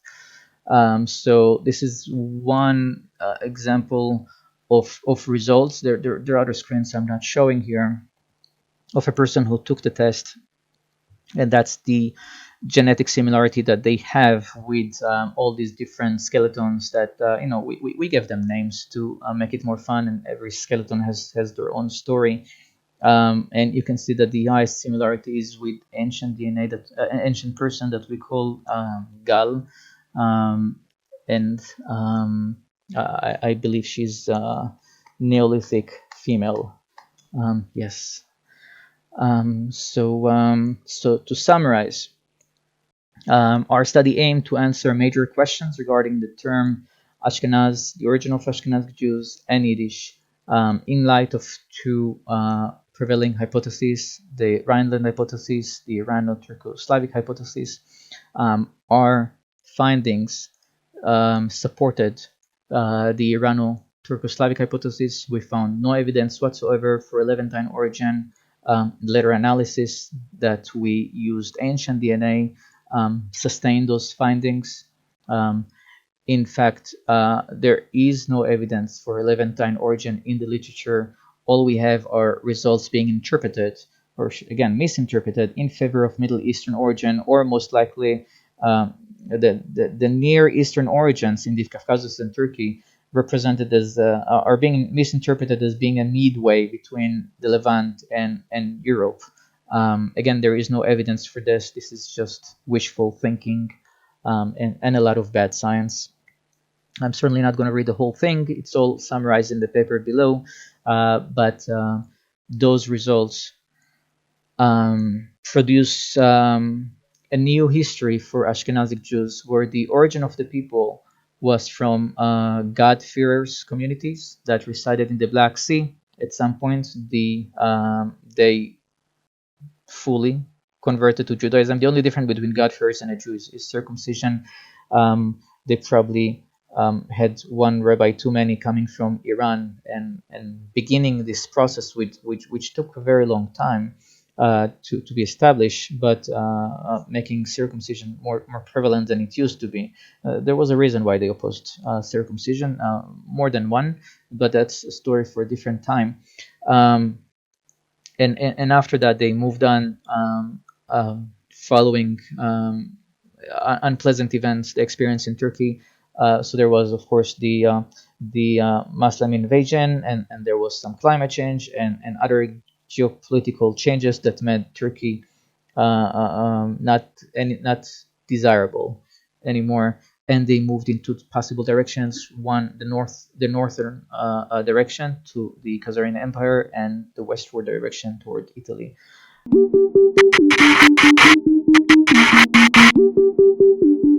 So this is one example of results. There are other screens I'm not showing here of a person who took the test, and that's the genetic similarity that they have with all these different skeletons that we give them names to make it more fun, and every skeleton has their own story. And you can see that the highest similarity is with ancient DNA, that ancient person that we call Gal, and I believe she's Neolithic female. Yes. So to summarize, our study aimed to answer major questions regarding the term Ashkenaz, the origin of Ashkenazic Jews, and Yiddish, in light of two prevailing hypotheses: the Rhineland hypothesis, the Irano-Turco-Slavic hypothesis. Our findings supported the Irano-Turco-Slavic hypothesis. We found no evidence whatsoever for a Levantine origin. Later analysis that we used ancient DNA sustained those findings. In fact, there is no evidence for a Levantine origin in the literature. All we have are results being interpreted, or again misinterpreted, in favor of Middle Eastern origin, or most likely the Near Eastern origins in the Caucasus and Turkey represented as are being misinterpreted as being a midway between the Levant and Europe. Again, there is no evidence for this. This is just wishful thinking and a lot of bad science. I'm certainly not going to read the whole thing. It's all summarized in the paper below. But those results produce a new history for Ashkenazic Jews, where the origin of the people was from God-fearers communities that resided in the Black Sea. At some point, they fully converted to Judaism. The only difference between God-fearers and a Jew is circumcision. They probably had one rabbi too many coming from Iran and beginning this process, which took a very long time to be established, but making circumcision more prevalent than it used to be. There was a reason why they opposed circumcision, more than one, but that's a story for a different time. And after that, they moved on, following unpleasant events they experienced in Turkey. So there was, of course, the Muslim invasion, and there was some climate change and other geopolitical changes that made Turkey not desirable anymore, and they moved into possible directions. One, the northern direction to the Khazarian Empire, and the westward direction toward Italy. 。 . 。 。 . 。 . 。 . 。 . 。 . 。 . 。 . 。 . 。 。 . 。 . 。 . 。 . 。 . 。 . 。 。 . 。 。 . 。 。 . 。 。 . 。 . 。 。 . 。 。 . 。 . 。 . 。 Thank you.